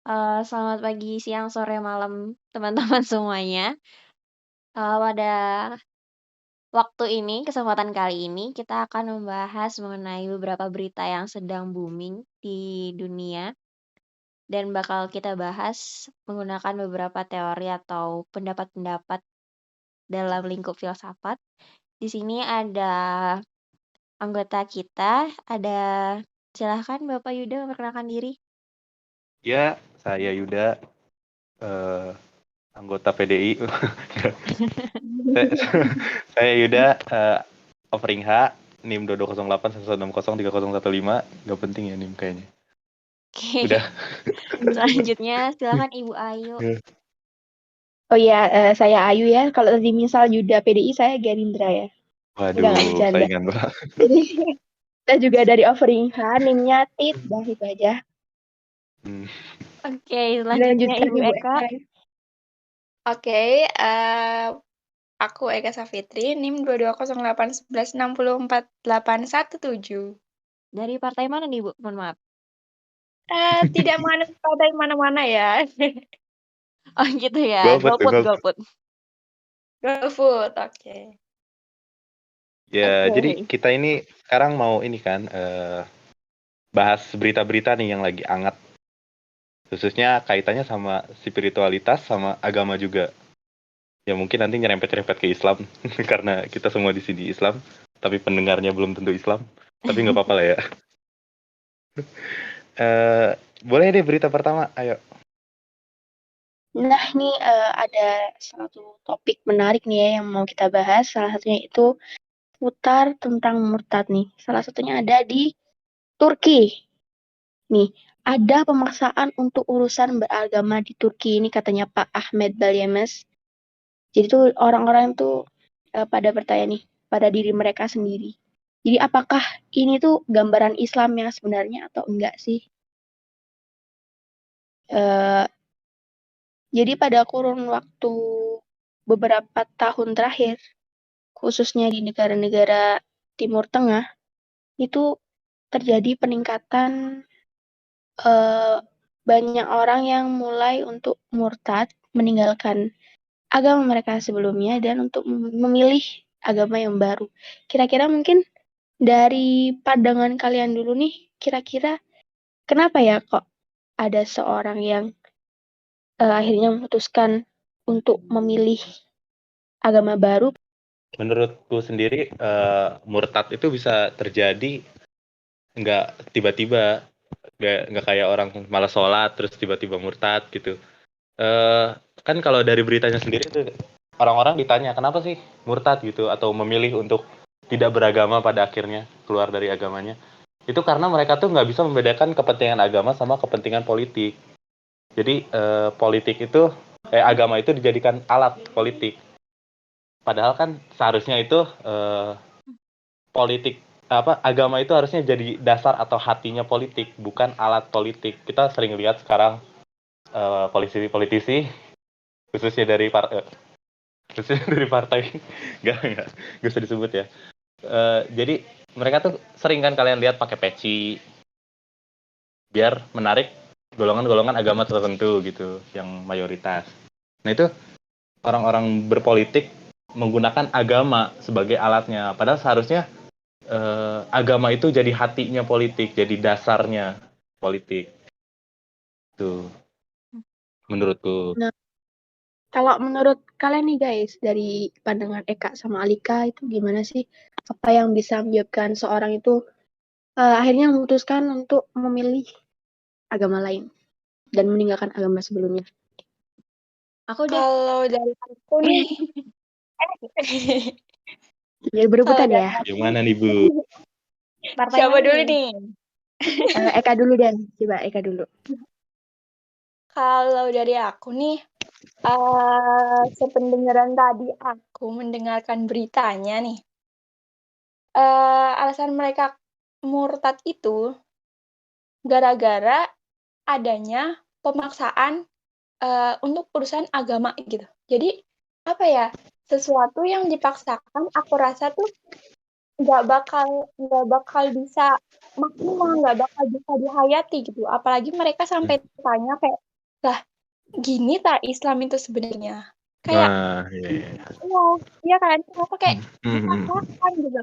Selamat pagi, siang, sore, malam, teman-teman semuanya. Pada waktu ini, kesempatan kali ini, kita akan membahas mengenai beberapa berita yang sedang booming di dunia dan bakal kita bahas menggunakan beberapa teori atau pendapat-pendapat dalam lingkup filsafat. Di sini ada anggota kita, ada silahkan Bapak Yuda memperkenalkan diri. Ya, saya Yuda, eh, anggota PDI. Saya Yuda, offering H, NIM 2208 160 3015. Gak penting ya NIM kayaknya. Oke, Udah. selanjutnya silakan Ibu Ayu. Oh iya, saya Ayu ya. Kalau tadi misal Yuda PDI, saya Gerindra ya. Enggak Waduh, bercanda. saingan banget. Jadi kita juga dari offering nimnya tit, dah itu aja. Oke, selanjutnya Dilanjutkan Ibu Ibu Eka. Eka. Oke, aku Eka Safitri, NIM 220811648117. Dari partai mana nih, Bu? Mohon maaf. Tidak menganut partai mana-mana ya. Oh gitu ya, golput. GoFood, oke. Ya, Oke. jadi kita ini sekarang mau ini kan, bahas berita-berita nih yang lagi hangat. Khususnya kaitannya sama spiritualitas sama agama juga. Ya mungkin nanti nyerempet-nyerempet ke Islam karena kita semua di sini Islam, tapi pendengarnya belum tentu Islam. Tapi nggak apa-apa lah ya. Boleh deh berita pertama, ayo. Nah, ini ada satu topik menarik nih ya yang mau kita bahas. Salah satunya itu putar tentang murtad nih. Salah satunya ada di Turki. Nih, ada pemaksaan untuk urusan beragama di Turki ini katanya Pak Ahmed Balyemes. Jadi tuh orang-orang tuh pada bertanya nih pada diri mereka sendiri. Jadi apakah ini tuh gambaran Islam yang sebenarnya atau enggak sih? Jadi pada kurun waktu beberapa tahun terakhir, khususnya di negara-negara Timur Tengah, itu terjadi peningkatan banyak orang yang mulai untuk murtad, meninggalkan agama mereka sebelumnya dan untuk memilih agama yang baru. Kira-kira mungkin dari pandangan kalian dulu nih, kira-kira kenapa ya kok ada seorang yang akhirnya memutuskan untuk memilih agama baru? Menurutku sendiri, murtad itu bisa terjadi nggak tiba-tiba, nggak kayak orang malas sholat terus tiba-tiba murtad gitu. Kan kalau dari beritanya sendiri tuh orang-orang ditanya kenapa sih murtad gitu atau memilih untuk tidak beragama pada akhirnya keluar dari agamanya. Itu karena mereka tuh nggak bisa membedakan kepentingan agama sama kepentingan politik. Jadi agama itu dijadikan alat politik. Padahal kan seharusnya itu politik agama itu harusnya jadi dasar atau hatinya politik, bukan alat politik. Kita sering lihat sekarang politisi-politisi khususnya dari partai nggak usah disebut ya. Jadi mereka tuh sering kan kalian lihat pakai peci biar menarik golongan-golongan agama tertentu gitu yang mayoritas. Nah itu orang-orang berpolitik menggunakan agama sebagai alatnya. Padahal seharusnya agama itu jadi hatinya politik, jadi dasarnya politik. Tuh, menurutku. Nah, kalau menurut kalian nih guys, dari pandangan Eka sama Alika itu gimana sih? Apa yang bisa menyebabkan seorang itu akhirnya memutuskan untuk memilih agama lain dan meninggalkan agama sebelumnya? Aku deh. Kalau dari aku nih, Jadi berebutan ya. Gimana nih Bu? Partai siapa mana dulu nih? nih? Eka dulu dan coba Eka dulu. Kalau dari aku nih, sependengaran tadi aku mendengarkan beritanya nih, alasan mereka murtad itu gara-gara adanya pemaksaan untuk urusan agama gitu. Jadi apa ya, sesuatu yang dipaksakan aku rasa tuh nggak bakal bisa maksimal, nggak bakal bisa dihayati gitu. Apalagi mereka sampai tanya kayak Lah, gini tak Islam itu sebenarnya. Kayak, Nah, iya, iya. iya kan? Kenapa kayak Hmm, hmm, dipaksakan gitu?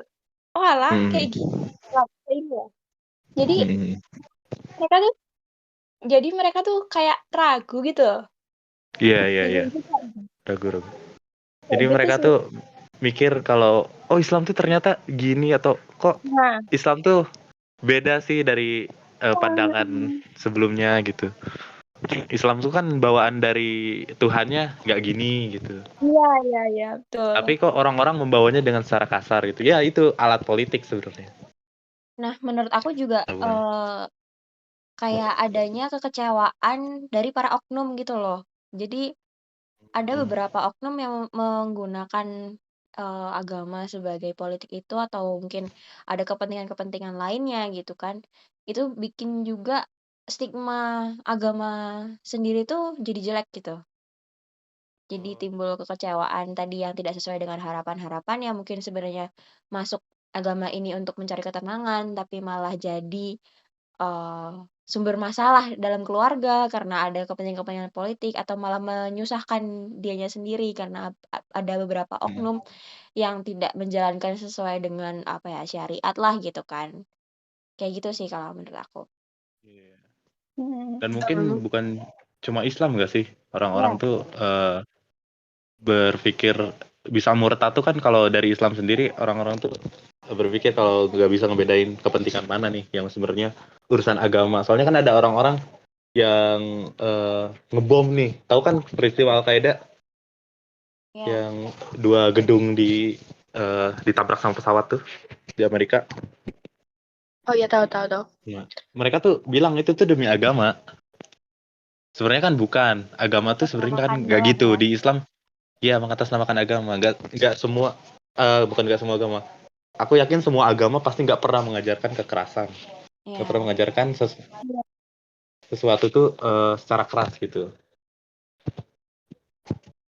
Oh alah, kayak hmm, gini. Islam, kayak ini ya. Jadi hmm, hmm. mereka tuh, kayak ragu gitu. Iya, iya, iya. Bingung juga. Ragu-ragu. Kayak Jadi gitu mereka sih. tuh mikir kalau oh Islam tuh ternyata gini atau kok Nah, Islam tuh beda sih dari pandangan hmm, sebelumnya gitu. Islam tuh kan bawaan dari Tuhannya nggak gini gitu. iya, betul. Tapi kok orang-orang membawanya dengan secara kasar gitu. Ya itu alat politik sebenarnya. Nah, menurut aku juga Tabungannya. kayak adanya kekecewaan dari para oknum gitu loh. Jadi ada Hmm. beberapa oknum yang menggunakan agama sebagai politik itu atau mungkin ada kepentingan-kepentingan lainnya gitu kan. Itu bikin juga stigma agama sendiri tuh jadi jelek gitu. Jadi timbul kekecewaan tadi yang tidak sesuai dengan harapan-harapan yang mungkin sebenarnya masuk agama ini untuk mencari ketenangan, tapi malah jadi sumber masalah dalam keluarga karena ada kepentingan-kepentingan politik atau malah menyusahkan dianya sendiri karena ada beberapa oknum yang tidak menjalankan sesuai dengan apa ya syariat lah gitu kan. Kayak gitu sih kalau menurut aku. Iya. Hmm. Dan mungkin bukan cuma Islam nggak sih orang-orang Ya, tuh berpikir bisa murtad tuh kan kalau dari Islam sendiri orang-orang tuh berpikir kalau nggak bisa ngebedain kepentingan mana nih yang sebenarnya urusan agama. Soalnya kan ada orang-orang yang ngebom nih. Tahu kan peristiwa Al-Qaeda ya. yang 2 gedung ditabrak sama pesawat tuh di Amerika. Oh iya, tahu. Ya. Mereka tuh bilang itu tuh demi agama. Sebenarnya kan bukan. Agama tuh sebenarnya kan Mengatasnamakan nggak doang gitu ya. di Islam. Ya mengatasnamakan agama. Nggak semua. Bukan nggak semua agama. Aku yakin semua agama pasti nggak pernah mengajarkan kekerasan. Nggak pernah Ya. mengajarkan sesuatu tuh secara keras gitu.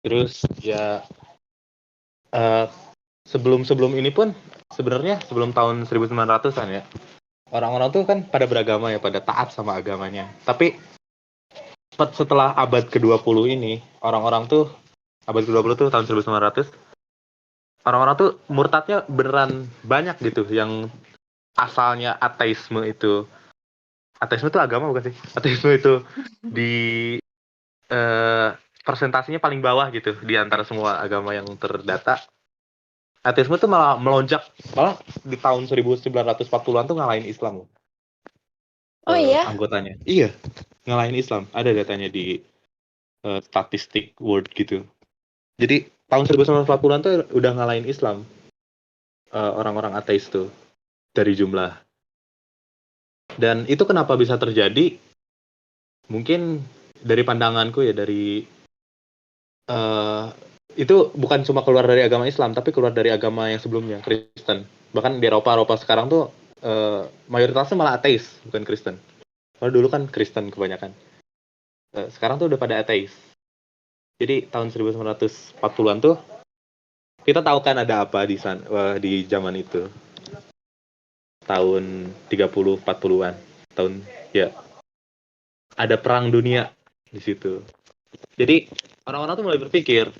Terus ya eh, sebelum ini pun sebenarnya sebelum tahun 1900-an ya. Orang-orang tuh kan pada beragama ya, pada taat sama agamanya. Tapi setelah abad ke-20 ini, orang-orang tuh abad ke-20 tuh tahun 1900, orang-orang tuh murtadnya beneran banyak gitu yang asalnya ateisme itu. Ateisme itu agama bukan sih? Ateisme itu di eh, presentasinya paling bawah gitu di antara semua agama yang terdata. Ateisme tuh malah melonjak, malah di tahun 1940-an tuh ngalahin Islam Oh iya, anggotanya. Iya, ngalahin Islam. Ada datanya di statistik World gitu. Jadi tahun 1940-an tuh udah ngalahin Islam orang-orang ateis tuh dari jumlah. Dan itu kenapa bisa terjadi? Mungkin dari pandanganku ya dari eh, itu bukan cuma keluar dari agama Islam tapi keluar dari agama yang sebelumnya Kristen. Bahkan di Eropa sekarang tuh mayoritasnya malah ateis bukan Kristen. Kalau dulu kan Kristen kebanyakan. Sekarang tuh udah pada ateis. Jadi tahun 1940-an tuh kita tahu kan ada apa di sana di zaman itu. Tahun 30-40-an. Tahun ya ada perang dunia di situ. Jadi orang-orang tuh mulai berpikir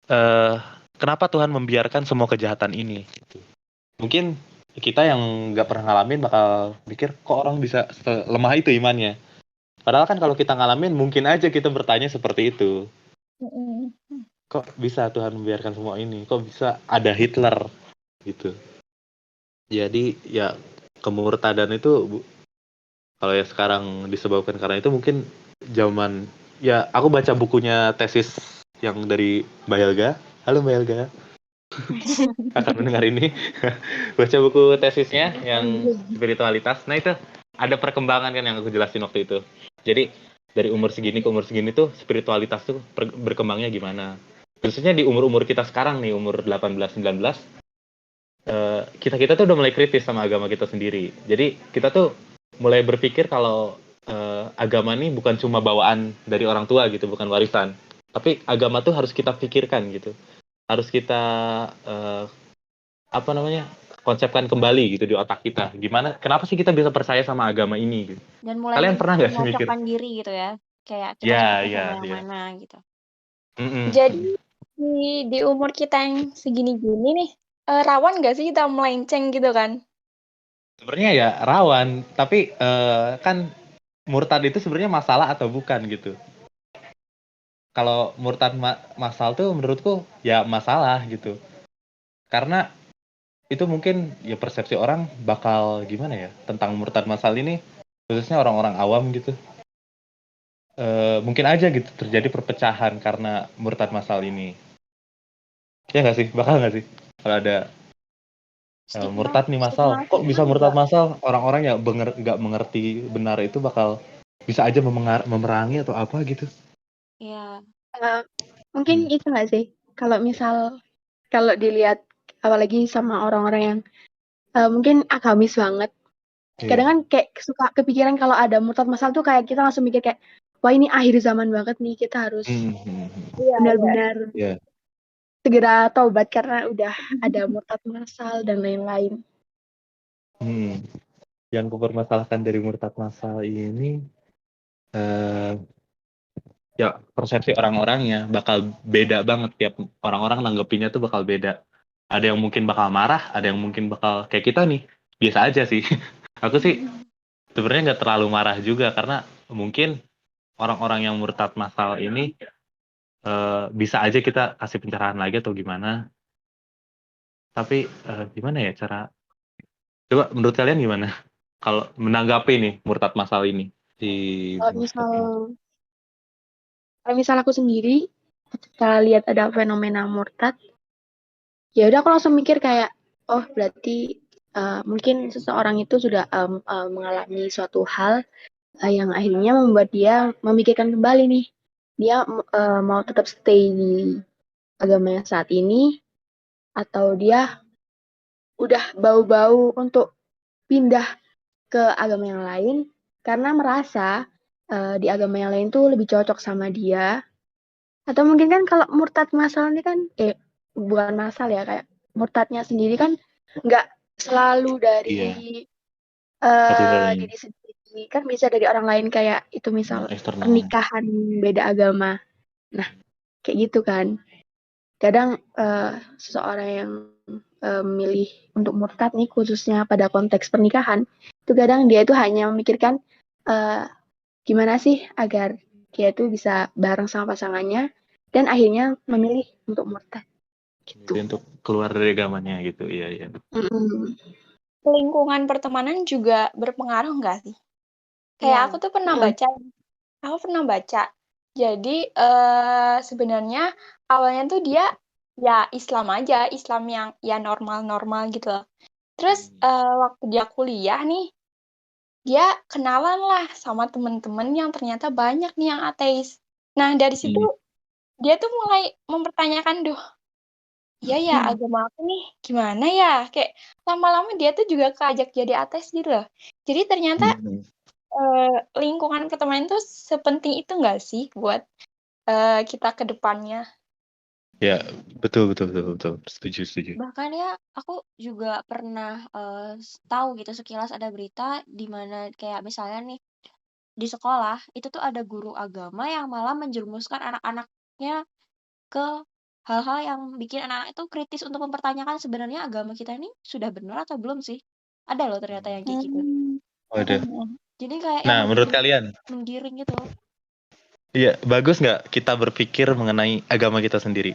eh kenapa Tuhan membiarkan semua kejahatan ini? Mungkin kita yang nggak pernah ngalamin bakal pikir kok orang bisa lemah itu imannya. Padahal kan kalau kita ngalamin mungkin aja kita bertanya seperti itu. mm, Kok bisa Tuhan membiarkan semua ini? Kok bisa ada Hitler gitu? Jadi ya kemurtadan itu kalau ya sekarang disebabkan karena itu mungkin zaman ya aku baca bukunya tesis yang dari Mbak Helga. Halo Mbak Helga, akan mendengar ini. Baca buku tesisnya yang spiritualitas. Nah itu ada perkembangan kan yang aku jelasin waktu itu. Jadi dari umur segini ke umur segini tuh spiritualitas tuh berkembangnya gimana. Khususnya di umur-umur kita sekarang nih, umur 18-19, kita tuh udah mulai kritis sama agama kita sendiri. Jadi kita tuh mulai berpikir kalau agama ini bukan cuma bawaan dari orang tua gitu, bukan warisan. Tapi agama tuh harus kita pikirkan gitu. Harus kita eh, apa namanya? Konsepkan kembali gitu di otak kita. Gimana? Kenapa sih kita bisa percaya sama agama ini gitu? Dan mulai Kalian pernah nggak sih mikir? memojokkan diri gitu ya. kayak kita Ya, cocoknya sama ya, yang ya. mana gitu. Jadi di umur kita yang segini-gini nih, rawan nggak sih kita melenceng gitu kan? Sebenarnya ya rawan, tapi kan murtad itu sebenarnya masalah atau bukan gitu. Kalau murtad masal tuh menurutku ya masalah gitu. Karena itu mungkin ya persepsi orang bakal gimana ya tentang murtad masal ini, khususnya orang-orang awam gitu. Mungkin aja gitu terjadi perpecahan karena murtad masal ini. Ya nggak sih? Bakal nggak sih? Kalau ada Stigma murtad nih masal, stigma kok stigma bisa juga murtad masal? Orang-orang yang nggak mengerti benar itu bakal bisa aja memerangi atau apa gitu. ya Eh, mungkin itu nggak sih? Kalau dilihat apalagi sama orang-orang yang mungkin agamis banget. Kadang Iya. kan kayak suka kepikiran kalau ada murtad masal tuh kayak kita langsung mikir kayak wah ini akhir zaman banget nih, kita harus Iya, iya. benar-benar Iya. segera taubat karena udah ada murtad masal dan lain-lain. Yang kupermasalahkan dari murtad masal ini ya persepsi orang-orangnya bakal beda banget, tiap orang-orang nanggepinnya tuh bakal beda. Ada yang mungkin bakal marah, ada yang mungkin bakal kayak kita nih biasa aja sih. Aku sih sebenarnya nggak terlalu marah juga karena mungkin orang-orang yang murtad masal ini bisa aja kita kasih pencerahan lagi atau gimana. Tapi gimana ya cara? Coba menurut kalian gimana? Kalau menanggapi nih murtad masal ini si Kalau murtad misal ini. kalau misal aku sendiri ketika lihat ada fenomena murtad, ya udah aku langsung mikir kayak oh berarti mungkin seseorang itu sudah mengalami suatu hal yang akhirnya membuat dia memikirkan kembali nih dia mau tetap stay di agama yang saat ini atau dia udah bau-bau untuk pindah ke agama yang lain karena merasa di agama yang lain tuh lebih cocok sama dia. Atau mungkin kan kalau murtad masal ini kan bukan masal ya, kayak murtadnya sendiri kan nggak selalu dari Iya, satu hal yang diri sendiri, kan bisa dari orang lain kayak itu misal eksternal. pernikahan beda agama. Nah, kayak gitu kan. Kadang seseorang yang memilih untuk murtad nih khususnya pada konteks pernikahan, itu kadang dia itu hanya memikirkan eh, gimana sih agar dia itu bisa bareng sama pasangannya dan akhirnya memilih untuk murtad gitu. Jadi untuk keluar dari agamanya gitu, iya iya. Mm-mm. Lingkungan pertemanan juga berpengaruh nggak sih? Kayak iya aku tuh pernah baca. Jadi sebenarnya awalnya tuh dia ya Islam aja, Islam yang ya normal-normal gitu loh. Terus waktu dia kuliah nih, dia kenalan lah sama temen-temen yang ternyata banyak nih yang ateis. Nah dari situ dia tuh mulai mempertanyakan, duh, iya ya agama aku nih gimana ya? Kayak lama-lama dia tuh juga keajak jadi ateis gitu loh. Jadi ternyata lingkungan pertemanan tuh sepenting itu nggak sih buat kita ke depannya? Ya, betul betul betul betul. Setuju setuju. bahkan ya aku juga pernah tahu gitu sekilas ada berita di mana kayak misalnya nih di sekolah itu tuh ada guru agama yang malah menjerumuskan anak-anaknya ke hal-hal yang bikin anak-anak itu kritis untuk mempertanyakan sebenarnya agama kita ini sudah benar atau belum sih? Ada loh ternyata yang kayak gitu. Waduh. Jadi kayak yang Nah, menurut kalian, menggiring gitu. iya bagus nggak kita berpikir mengenai agama kita sendiri?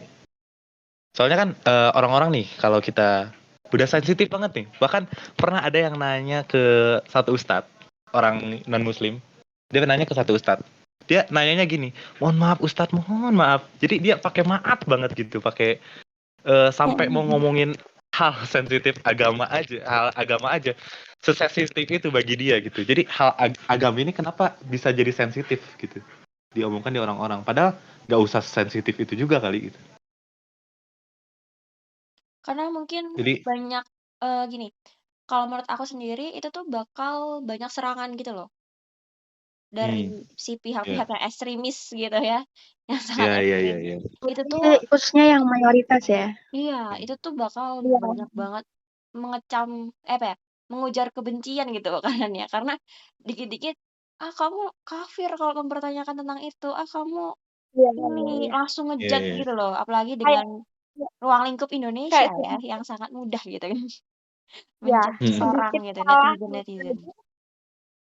Soalnya kan orang-orang nih, kalau kita udah sensitif banget nih. Bahkan pernah ada yang nanya ke satu ustadz, orang non-muslim. Dia nanya ke satu ustadz. Dia nanyanya gini, mohon maaf ustadz, mohon maaf. Jadi dia pakai maaf banget gitu, pakai sampai mau ngomongin hal sensitif agama aja, sesensitif itu bagi dia gitu. Jadi hal agama ini kenapa bisa jadi sensitif gitu, diomongkan di orang-orang. Padahal nggak usah sensitif itu juga kali gitu. Karena mungkin Jadi banyak gini, kalau menurut aku sendiri itu tuh bakal banyak serangan gitu loh dari si ya, pihak-pihak yang ekstremis gitu ya, yang sangat ya, ya, ekstrim. ya, ya. Itu tuh Khususnya yang mayoritas ya. iya, itu tuh bakal Iya. banyak banget mengecam apa ya, mengujar kebencian gitu kan ya. Karena dikit-dikit kamu kafir kalau mempertanyakan tentang itu, kamu Iya, ini iya. langsung Iya, ngejudge iya. gitu loh, apalagi Kayak dengan ruang lingkup Indonesia kayak ya, yang sangat mudah gitu kan ya menjudge Mm-mm. orang sedikit gitu, salah netizen-netizen.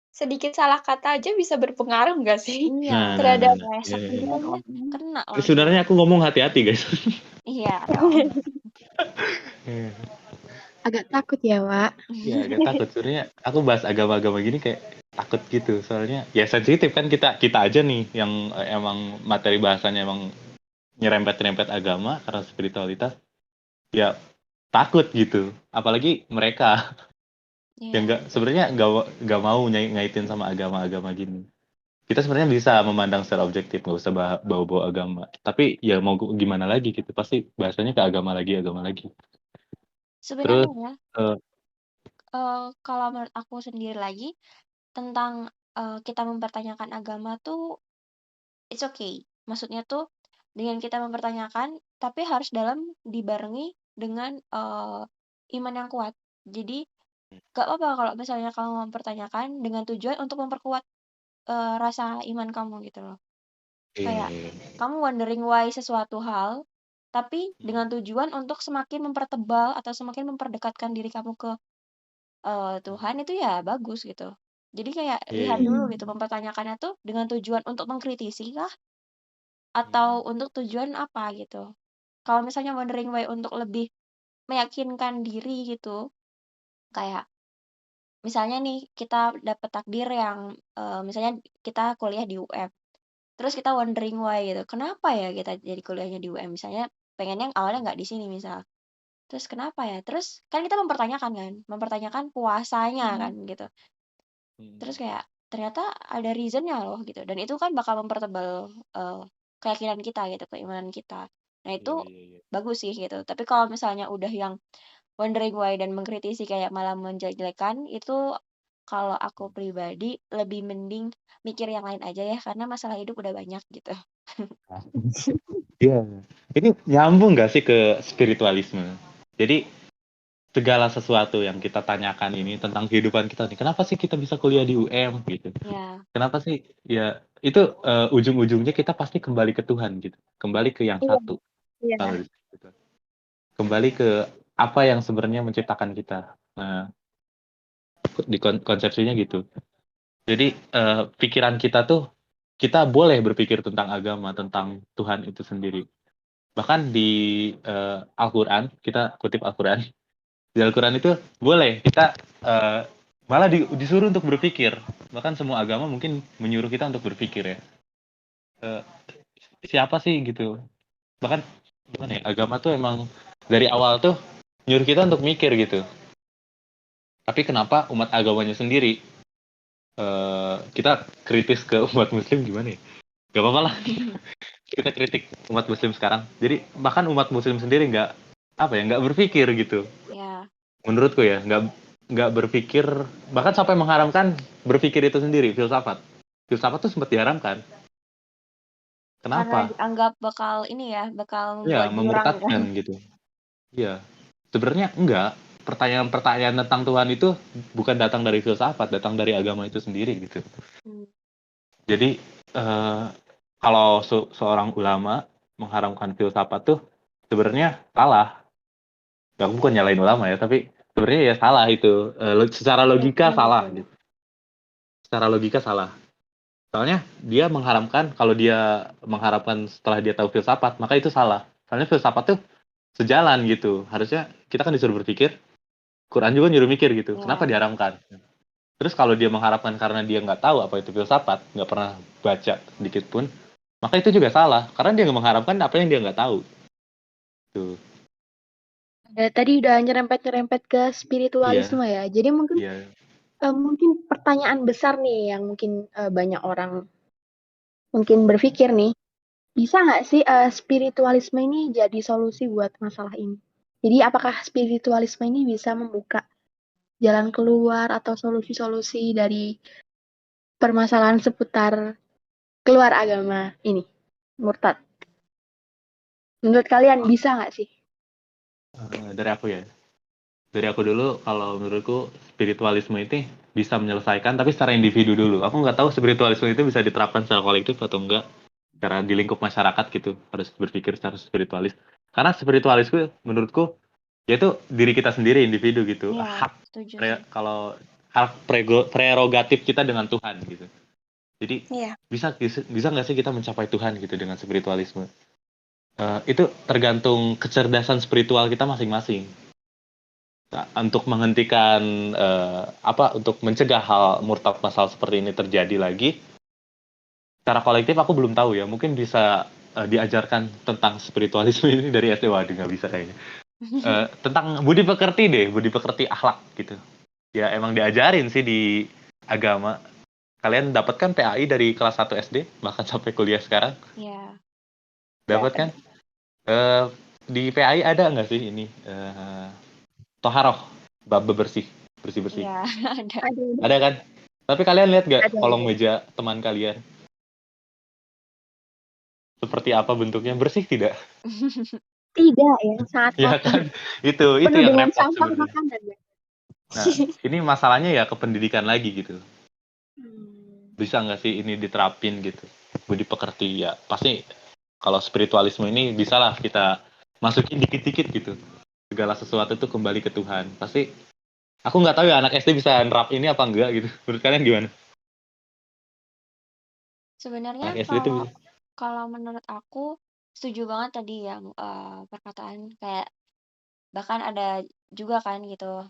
sedikit salah kata aja bisa berpengaruh nggak sih Iya, terhadap Nah. resek Iya, iya. gitu aja orang. kena Ini langsung. sebenarnya aku ngomong hati-hati, guys. Iya dong. Iya, Agak takut ya, Wak. agak takut. Sebenarnya aku bahas agama-agama gini kayak takut gitu. Soalnya ya sensitif kan kita aja nih yang emang materi bahasanya emang nyerempet-nyerempet agama karena spiritualitas. Ya takut gitu. Apalagi mereka yang Iya. sebenarnya nggak mau ngaitin sama agama-agama gini. Kita sebenarnya bisa memandang secara objektif, nggak usah bawa-bawa agama. Tapi ya mau gimana lagi gitu, pasti bahasanya ke agama lagi. Sebenarnya Terus, ya, eh, kalau menurut aku sendiri lagi tentang kita mempertanyakan agama tuh it's okay. Maksudnya tuh dengan kita mempertanyakan, tapi harus dibarengi dengan iman yang kuat. Jadi gak apa-apa kalau misalnya kamu mempertanyakan dengan tujuan untuk memperkuat rasa iman kamu gitu loh. Kayak eh, kamu wondering why sesuatu hal, tapi dengan tujuan untuk semakin mempertebal atau semakin memperdekatkan diri kamu ke Tuhan itu ya bagus gitu. Jadi kayak lihat eh, dulu gitu mempertanyakannya tuh dengan tujuan untuk mengkritisi kah atau untuk tujuan apa gitu. Kalau misalnya wondering why untuk lebih meyakinkan diri gitu, kayak misalnya nih kita dapat takdir yang misalnya kita kuliah di UM. Terus kita wondering why gitu. Kenapa ya kita jadi kuliahnya di UM? Misalnya pengennya awalnya nggak di sini misal. Terus kenapa ya? Terus kan kita mempertanyakan kan, mempertanyakan puasanya kan gitu. Terus kayak ternyata ada reasonnya loh gitu. Dan itu kan bakal mempertebal keyakinan kita gitu, keimanan kita. Nah itu iya. bagus sih gitu. Tapi kalau misalnya udah yang wondering why dan mengkritisi kayak malah menjelek-jelekan, itu kalau aku pribadi lebih mending mikir yang lain aja ya, karena masalah hidup udah banyak gitu. Iya. Ini nyambung nggak sih ke spiritualisme? Jadi segala sesuatu yang kita tanyakan ini tentang kehidupan kita nih, kenapa sih kita bisa kuliah di UM gitu? Ya, Kenapa sih? Ya itu ujung-ujungnya kita pasti kembali ke Tuhan gitu, kembali ke yang Iya, satu. iya. Kalau gitu. Kembali ke apa yang sebenarnya menciptakan kita. Nah, di konsepsinya gitu. Jadi pikiran kita tuh kita boleh berpikir tentang agama, tentang Tuhan itu sendiri. Bahkan di Al-Quran, kita kutip Al-Quran, di Al-Quran itu boleh kita malah disuruh untuk berpikir. Bahkan semua agama mungkin menyuruh kita untuk berpikir ya. Eh, siapa sih gitu? Bahkan gimana ya, agama tuh emang dari awal tuh nyuruh kita untuk mikir gitu. Tapi kenapa umat agamanya sendiri kita kritis ke umat muslim gimana ya? Gak apa-apa lah, kita kritik umat muslim sekarang. Jadi bahkan umat muslim sendiri nggak berpikir gitu. ya. Menurutku ya, nggak berpikir, bahkan sampai mengharamkan berpikir itu sendiri, filsafat. Filsafat tuh sempat diharamkan. Karena Kenapa? dianggap bakal ini ya, bakal Ya, membuat jurang kan. memurtadkan gitu. Iya. Sebenarnya enggak. Pertanyaan-pertanyaan tentang Tuhan itu bukan datang dari filsafat, datang dari agama itu sendiri gitu. Hmm. Jadi kalau seorang ulama mengharamkan filsafat tuh sebenarnya salah. Ya, aku bukan nyalain ulama ya, tapi sebenarnya ya salah itu. Secara Iya, logika betul, salah betul. gitu. Secara logika salah. Soalnya dia mengharamkan, kalau dia mengharapkan setelah dia tahu filsafat, maka itu salah. Soalnya filsafat tuh sejalan gitu. Harusnya kita kan disuruh berpikir, Quran juga nyuruh mikir gitu. Kenapa Ya, diharamkan? Terus kalau dia mengharapkan karena dia nggak tahu apa itu filsafat, nggak pernah baca sedikit pun, maka itu juga salah. Karena dia nggak mengharapkan apa yang dia nggak tahu. Tuh. Tadi udah nyerempet-nyerempet ke Iya, spiritualisme ya. Jadi mungkin iya. mungkin pertanyaan besar nih yang mungkin banyak orang mungkin berpikir nih, bisa nggak sih spiritualisme ini jadi solusi buat masalah ini? Jadi apakah spiritualisme ini bisa membuka jalan keluar atau solusi-solusi dari permasalahan seputar keluar agama ini? Murtad. Menurut kalian bisa nggak sih? Dari aku ya. Dari aku dulu, kalau menurutku spiritualisme itu bisa menyelesaikan, tapi secara individu dulu. Aku nggak tahu spiritualisme itu bisa diterapkan secara kolektif atau enggak, secara di lingkup masyarakat gitu, harus berpikir secara spiritualis. Karena spiritualisme menurutku, yaitu diri kita sendiri, individu gitu. Iya, setuju sih. Kalau hak prerogatif kita dengan Tuhan gitu. Jadi Iya. bisa nggak sih kita mencapai Tuhan gitu dengan spiritualisme? Itu tergantung kecerdasan spiritual kita masing-masing. Nah, untuk menghentikan untuk mencegah hal murtad masal seperti ini terjadi lagi, secara kolektif aku belum tahu ya. Mungkin bisa diajarkan tentang spiritualisme ini dari SD. Waduh, nggak bisa kayaknya. Tentang budi pekerti deh, budi pekerti akhlak gitu. Ya emang diajarin sih di agama. Kalian dapat kan PAI dari kelas 1 SD bahkan sampai kuliah sekarang? Iya. Dapat kan? Di PAI ada nggak sih ini toharoh, bab bersih bersih? Iya, ada. Ada kan? Tapi kalian lihat nggak Ada. kolong meja teman kalian? Seperti apa bentuknya? Bersih tidak? Tidak ya, sangat Ya kotor. kan? Itu Penuh yang dengan repot sampah sebenarnya. makanan ya. Nah, ini masalahnya ya ke pendidikan lagi gitu. Bisa nggak sih ini diterapin gitu? Budi pekerti ya. Pasti kalau spiritualisme ini bisalah kita masukin dikit-dikit gitu. Segala sesuatu itu kembali ke Tuhan. Pasti aku nggak tahu ya anak SD bisa nerap ini apa enggak gitu. Menurut kalian gimana? Sebenarnya Anak SD itu kalau menurut aku setuju banget tadi yang perkataan kayak bahkan ada juga kan gitu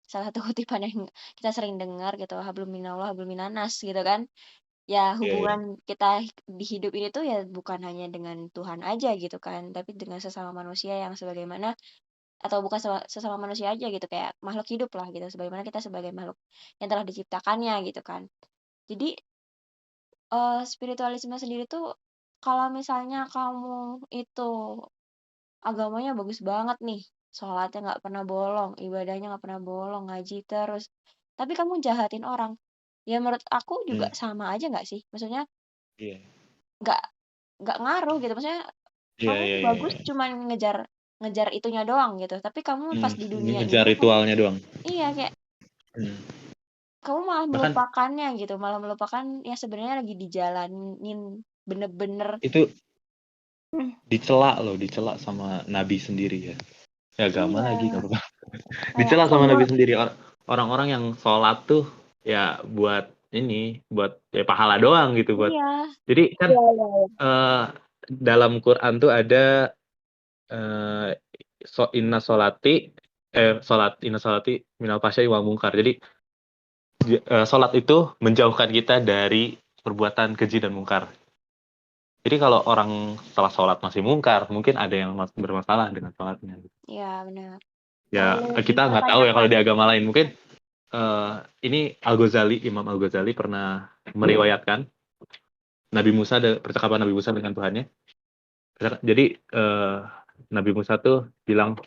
salah satu kutipan yang kita sering dengar gitu hablum minallah hablum minanas gitu kan. Ya ya. hubungan kita di hidup ini tuh ya bukan hanya dengan Tuhan aja gitu kan, tapi dengan sesama manusia yang sebagaimana atau bukan sesama manusia aja gitu kayak makhluk hidup lah gitu sebagaimana kita sebagai makhluk yang telah diciptakannya gitu kan. Jadi spiritualisme sendiri tuh kalau misalnya kamu itu agamanya bagus banget nih, sholatnya nggak pernah bolong, ibadahnya nggak pernah bolong, ngaji terus, tapi kamu jahatin orang, ya menurut aku juga Hmm, sama aja nggak sih? Maksudnya iya. nggak nggak ngaruh gitu, maksudnya Iya, kamu iya, iya, bagus iya. cuman ngejar ngejar itunya doang gitu, tapi kamu pas di Ini dunia ngejar ini kamu ritualnya doang. iya kayak Hmm. kamu malah Bahkan melupakannya gitu, malah melupakan yang sebenarnya lagi dijalanin bener-bener. itu Hmm. dicela sama Nabi sendiri ya. Ya agama Iya, lagi nggak apa-apa. kayak Dicela sama Nabi Kalau sendiri. Orang-orang yang sholat tuh ya buat ini, buat ya pahala doang gitu buat. iya, Jadi kan ya, ya, ya. dalam Quran tuh ada eh inna solati minal fasyai wal munkar. Jadi sholat itu menjauhkan kita dari perbuatan keji dan mungkar. Jadi kalau orang setelah sholat masih mungkar, mungkin ada yang bermasalah dengan sholatnya. iya benar. Ya Perlu kita nggak tahu ya kalau dipertanyakan. di agama lain. Mungkin ini Imam Al-Ghazali pernah meriwayatkan percakapan Nabi Musa dengan Tuhannya. Jadi Nabi Musa tuh bilang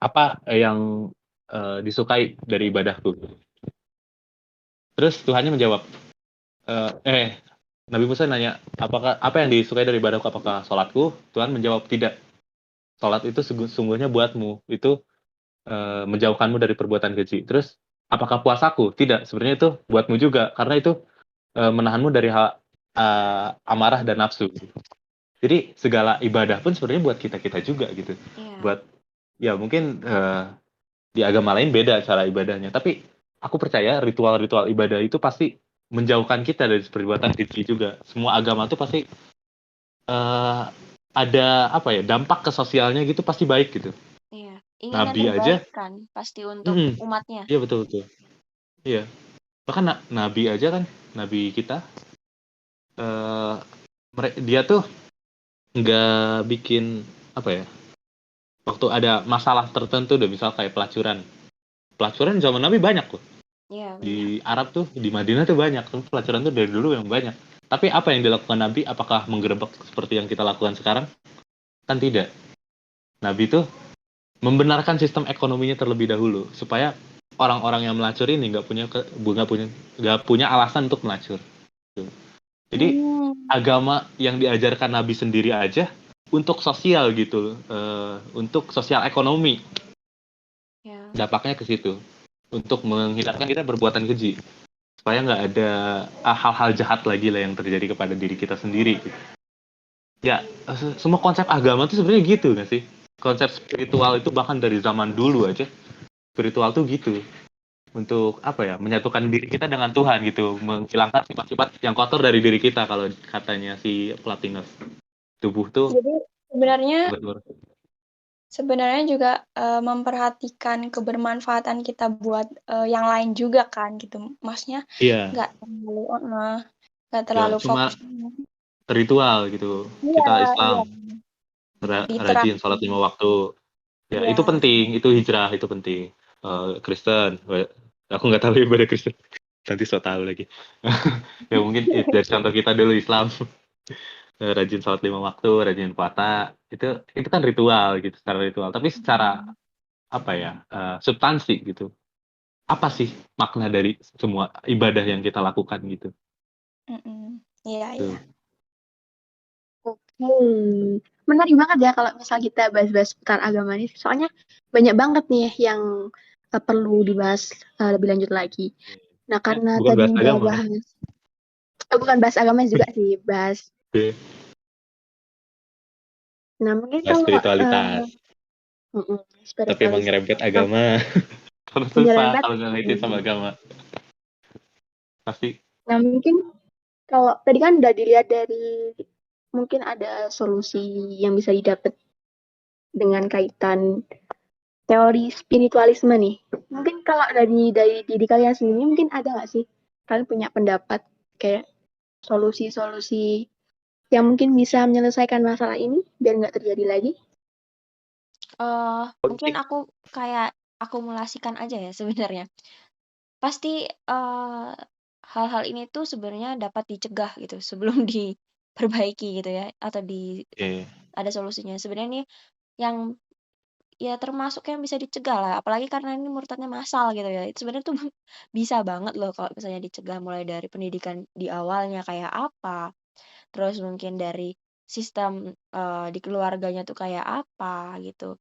apa yang disukai dari ibadahku. Terus Tuhannya menjawab, Nabi Musa nanya, apa yang disukai dari ibadahku? Apakah sholatku? Tuhan menjawab tidak. Sholat itu sungguhnya buatmu. Itu menjauhkanmu dari perbuatan keji. Terus apakah puasaku? Tidak. Sebenarnya itu buatmu juga. Karena itu menahanmu dari amarah dan nafsu. Jadi segala ibadah pun sebenarnya buat kita juga gitu. Iya, Buat ya mungkin di agama lain beda cara ibadahnya. Tapi aku percaya ritual-ritual ibadah itu pasti menjauhkan kita dari perbuatan keji juga. Semua agama tuh pasti ada apa ya dampak ke sosialnya gitu pasti baik gitu. iya. Ingin yang Nabi aja, terbaik kan, pasti untuk umatnya. iya betul betul. Iya. Bahkan Nabi aja kan, Nabi kita, eh dia tuh nggak bikin apa ya, waktu ada masalah tertentu deh, misal kayak pelacuran zaman Nabi banyak tuh Iya benar. di Arab tuh, di Madinah tuh banyak tuh pelacuran tuh dari dulu yang banyak. Tapi apa yang dilakukan Nabi? Apakah menggerebek seperti yang kita lakukan sekarang? Kan tidak. Nabi tuh membenarkan sistem ekonominya terlebih dahulu supaya orang-orang yang melacur ini nggak punya alasan untuk melacur. Jadi agama yang diajarkan Nabi sendiri aja untuk sosial gitu, untuk sosial ekonomi Ya. dampaknya ke situ. untuk menghindarkan kita berbuatan keji, supaya nggak ada hal-hal jahat lagi lah yang terjadi kepada diri kita sendiri. Gitu. Ya, semua konsep agama tuh sebenarnya gitu nggak sih? Konsep spiritual itu bahkan dari zaman dulu aja, spiritual tuh gitu. Untuk apa ya, menyatukan diri kita dengan Tuhan gitu, menghilangkan sifat-sifat yang kotor dari diri kita kalau katanya si Plotinus. Tubuh tuh Jadi sebenarnya betul. sebenarnya juga memperhatikan kebermanfaatan kita buat yang lain juga kan gitu. Maksudnya Iya, nggak terlalu nggak nggak terlalu cuma fokus. ritual gitu. Iya, Kita iya. Islam rajin Diterapkan. sholat 5 waktu. Ya, itu Iya. penting, itu hijrah, itu penting. Kristen, aku nggak tahu ibadah Kristen. Nanti so tahu lagi. Ya mungkin dari contoh kita dulu Islam. Rajin sholat 5 waktu, rajin puasa, itu kan ritual gitu, secara ritual. Tapi secara Mm, apa ya, substansi gitu. Apa sih makna dari semua ibadah yang kita lakukan gitu? Iya, iya. Tuh. Oke, menarik banget ya kalau misal kita bahas-bahas seputar agama ini. Soalnya banyak banget nih yang perlu dibahas lebih lanjut lagi. Nah, Ya, karena bukan tadi bahas udah agama ya. bahas, bukan bahas agama juga sih, bahas. Oke. Nah, mungkin Bahas kalau spiritualitas. Tapi emang spiritualis, nyerempet nah, agama. Kalau susah, penyerempet. kalau nggak ngaitin sama agama. Pasti. Nah, mungkin kalau tadi kan udah dilihat dari mungkin ada solusi yang bisa didapat dengan kaitan teori spiritualisme nih. Mungkin kalau dari diri kalian sendiri mungkin ada nggak sih kalian punya pendapat kayak solusi-solusi yang mungkin bisa menyelesaikan masalah ini biar nggak terjadi lagi? Mungkin aku kayak akumulasikan aja ya sebenarnya. Pasti, hal-hal ini tuh sebenarnya dapat dicegah gitu sebelum diperbaiki gitu ya, atau Oke. ada solusinya. Sebenarnya nih yang ya termasuk yang bisa dicegah lah, apalagi karena ini murtadnya massal gitu ya. Itu sebenarnya tuh bisa banget loh kalau misalnya dicegah mulai dari pendidikan di awalnya kayak apa, terus mungkin dari sistem, di keluarganya tuh kayak apa gitu.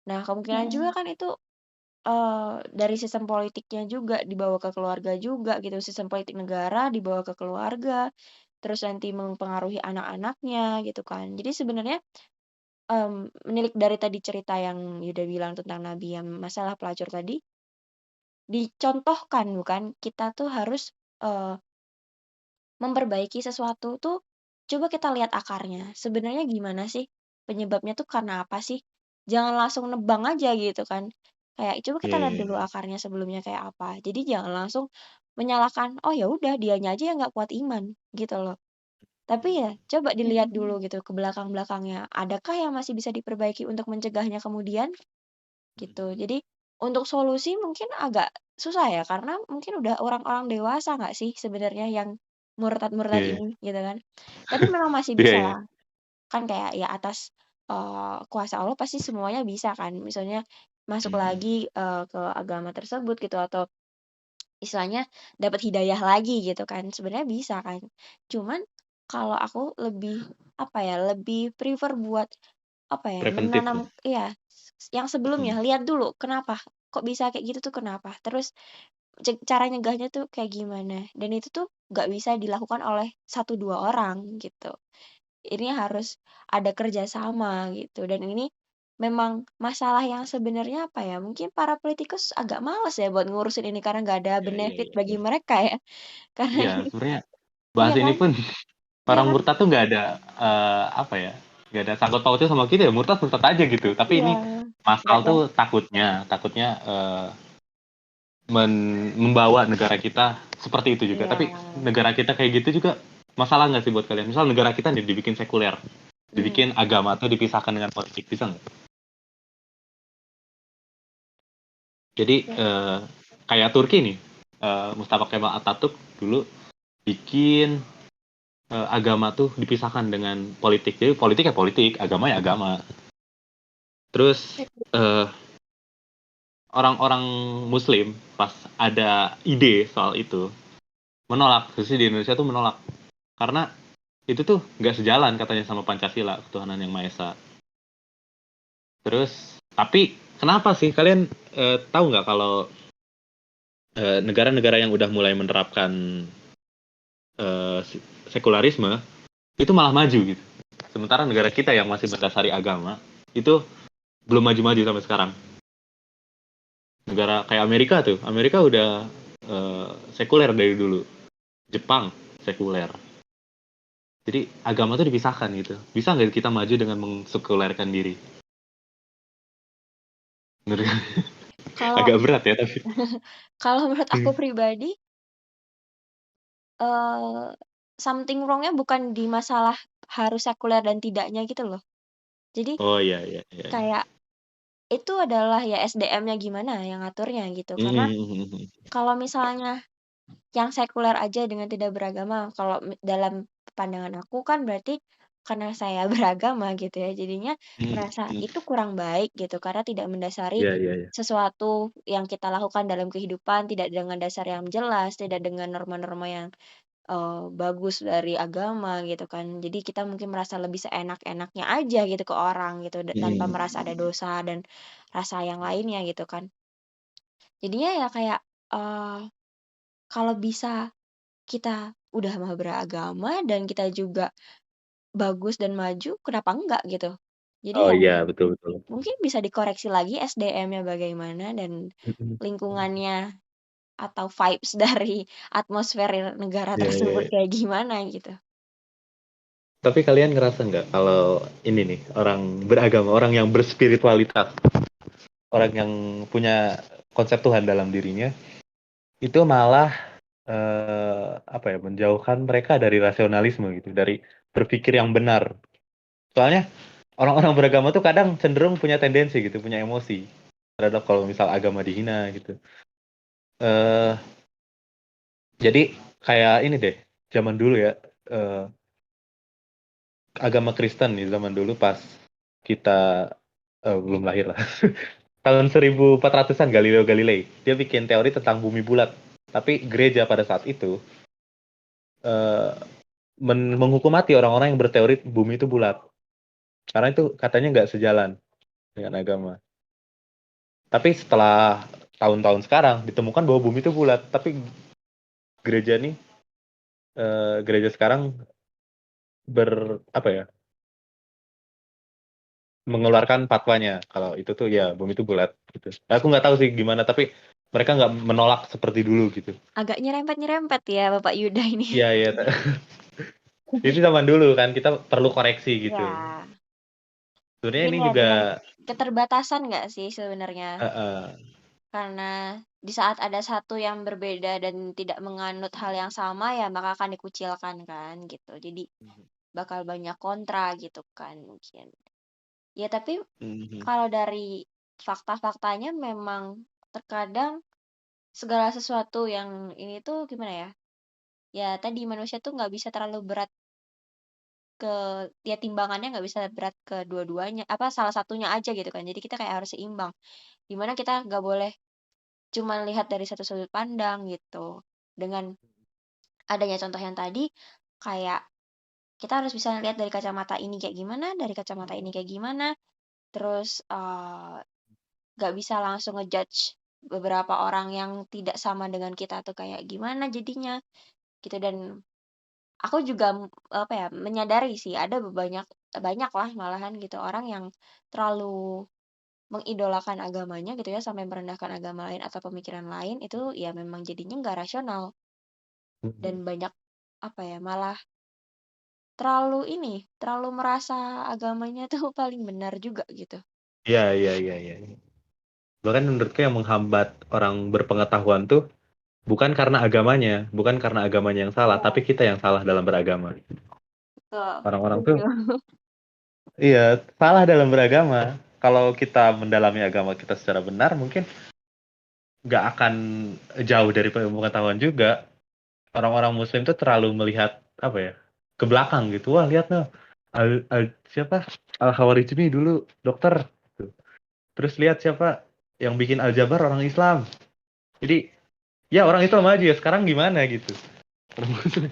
Nah, kemungkinan juga Mm-mm. kan itu dari sistem politiknya juga dibawa ke keluarga juga gitu, sistem politik negara dibawa ke keluarga, terus nanti mempengaruhi anak-anaknya gitu kan. Jadi sebenarnya, menilik dari tadi cerita yang Yuda bilang tentang Nabi yang masalah pelacur tadi, dicontohkan bukan, kita tuh harus, memperbaiki sesuatu tuh coba kita lihat akarnya. Sebenarnya gimana sih? Penyebabnya tuh karena apa sih? Jangan langsung nebang aja gitu kan. Kayak coba kita lihat dulu Oke. akarnya sebelumnya kayak apa. Jadi jangan langsung menyalahkan, oh ya udah dianya aja yang nggak kuat iman gitu loh. Tapi ya coba dilihat dulu Mm-mm. gitu ke belakang-belakangnya. Adakah yang masih bisa diperbaiki untuk mencegahnya kemudian? Gitu. Jadi untuk solusi mungkin agak susah ya karena mungkin udah orang-orang dewasa nggak sih sebenarnya yang murtad-murtad Iya. ini gitu kan. Tapi memang masih Iya, bisa iya. lah. Kan kayak ya atas kuasa Allah pasti semuanya bisa kan. Misalnya masuk Mhm. lagi ke agama tersebut gitu atau istilahnya dapat hidayah lagi gitu kan. Sebenarnya bisa kan. Cuman kalau aku lebih apa ya, lebih prefer buat apa ya, Preventif ya. menanam iya, yang Mhm. sebelumnya, lihat dulu kenapa, kok bisa kayak gitu tuh kenapa, terus cara nyegahnya tuh kayak gimana, dan itu tuh nggak bisa dilakukan oleh satu 2 orang gitu. Ini harus ada kerjasama gitu, dan ini memang masalah yang sebenarnya apa ya, mungkin para politikus agak males ya buat ngurusin ini karena nggak ada Iya, iya, benefit iya, bagi iya. mereka ya, karena Iya, ini sebenarnya iya bahas ini kan pun iya orang kan? murtad tuh nggak ada apa ya, nggak ada sangkut pautnya sama kita ya, murtad murtad aja gitu. Tapi Iya, ini nggak masal ada tuh takutnya membawa negara kita seperti itu juga. iya, Tapi negara kita kayak gitu juga masalah nggak sih buat kalian? Misal negara kita nih dibikin sekuler, mmm, dibikin agama tuh dipisahkan dengan politik, bisa nggak? Jadi ya, kayak Turki nih, Mustafa Kemal Atatürk dulu bikin agama tuh dipisahkan dengan politik. Jadi politik ya politik, agama ya agama. Terus eh, orang-orang Muslim pas ada ide soal itu menolak, khususnya di Indonesia tuh menolak karena itu tuh nggak sejalan katanya sama Pancasila, ketuhanan yang Maha Esa. Terus tapi kenapa sih kalian tahu nggak kalau negara-negara yang udah mulai menerapkan sekularisme itu malah maju gitu. Sementara negara kita yang masih berdasari agama itu belum maju-maju sampai sekarang. Negara kayak Amerika udah sekuler dari dulu. Jepang sekuler. Jadi agama tuh dipisahkan gitu. Bisa nggak kita maju dengan mensekulerkan diri? Bener kan? Kalau Agak berat ya tapi. kalau menurut aku pribadi, eh something wrong-nya bukan di masalah harus sekuler dan tidaknya gitu loh. Jadi Oh iya iya iya. kayak itu adalah ya SDM-nya gimana yang ngaturnya gitu. Karena Mhm. kalau misalnya yang sekuler aja dengan tidak beragama, kalau dalam pandangan aku kan berarti karena saya beragama gitu ya, jadinya merasa Mhm. itu kurang baik gitu karena tidak mendasari Iya iya iya. sesuatu yang kita lakukan dalam kehidupan tidak dengan dasar yang jelas, tidak dengan norma-norma yang bagus dari agama gitu kan. Jadi kita mungkin merasa lebih seenak-enaknya aja gitu ke orang gitu tanpa merasa ada Mhm. dosa dan rasa yang lainnya gitu kan. Jadinya ya kayak kalau bisa kita udah mah beragama dan kita juga bagus dan maju, kenapa enggak gitu. Jadi Oh ya iya betul betul. mungkin bisa dikoreksi lagi SDM-nya bagaimana dan Mhm. lingkungannya atau vibes dari atmosfer negara Iya iya tersebut iya. kayak gimana gitu. Tapi kalian ngerasa nggak kalau ini nih orang beragama, orang yang berspiritualitas, orang yang punya konsep Tuhan dalam dirinya, itu malah apa ya, menjauhkan mereka dari rasionalisme gitu, dari berpikir yang benar. Soalnya orang-orang beragama tuh kadang cenderung punya tendensi gitu, punya emosi terhadap kalau misal agama dihina gitu. Eh jadi kayak ini deh, zaman dulu ya, eh, agama Kristen nih zaman dulu pas kita belum lahir lah. Tahun 1400-an Galileo Galilei, dia bikin teori tentang bumi bulat. Tapi gereja pada saat itu eh, menghukum mati orang-orang yang berteori bumi itu bulat. Karena itu katanya nggak sejalan dengan agama. Tapi setelah tahun-tahun sekarang ditemukan bahwa bumi itu bulat. Tapi gereja nih, gereja sekarang apa ya, mengeluarkan fatwanya kalau itu tuh ya bumi itu bulat gitu. Aku nggak tahu sih gimana, tapi mereka nggak menolak seperti dulu gitu. Agak nyerempet-nyerempet ya Bapak Yuda ini. Iya iya. Itu zaman dulu kan kita perlu koreksi gitu. Ya, Sebenarnya mungkin ini ya juga dengan keterbatasan nggak sih sebenarnya? uh, Karena di saat ada satu yang berbeda dan tidak menganut hal yang sama ya maka akan dikucilkan kan gitu. Jadi bakal banyak kontra gitu kan mungkin. Ya tapi kalau dari fakta-faktanya memang terkadang segala sesuatu yang ini tuh gimana ya? Ya tadi manusia tuh nggak bisa terlalu berat ke ya timbangannya nggak bisa berat ke dua-duanya apa salah satunya aja gitu kan. Jadi kita kayak harus seimbang. Dimana kita nggak boleh cuma lihat dari satu sudut pandang gitu. Dengan adanya contoh yang tadi kayak kita harus bisa lihat dari kacamata ini kayak gimana, dari kacamata ini kayak gimana. Terus nggak bisa langsung ngejudge beberapa orang yang tidak sama dengan kita tuh kayak gimana jadinya gitu dan aku juga apa ya menyadari sih ada banyak banyak lah malahan gitu orang yang terlalu mengidolakan agamanya gitu ya sampai merendahkan agama lain atau pemikiran lain itu ya memang jadinya nggak rasional dan banyak apa ya malah terlalu merasa agamanya tuh paling benar juga gitu. iya iya iya iya. Bahkan menurutku yang menghambat orang berpengetahuan tuh bukan karena agamanya yang salah, tapi Ya, kita yang salah dalam beragama. betul. Orang-orang tuh Setuju. iya salah dalam beragama. Kalau kita mendalami agama kita secara benar, mungkin nggak akan jauh dari pengetahuan juga. Orang-orang Muslim tuh terlalu melihat apa ya, ke belakang gitu. Wah lihat noh, siapa Al Khawarizmi dulu dokter. Terus lihat siapa yang bikin Al Jabar orang Islam. Jadi ya orang Islam maju ya sekarang gimana gitu. Orang Muslim,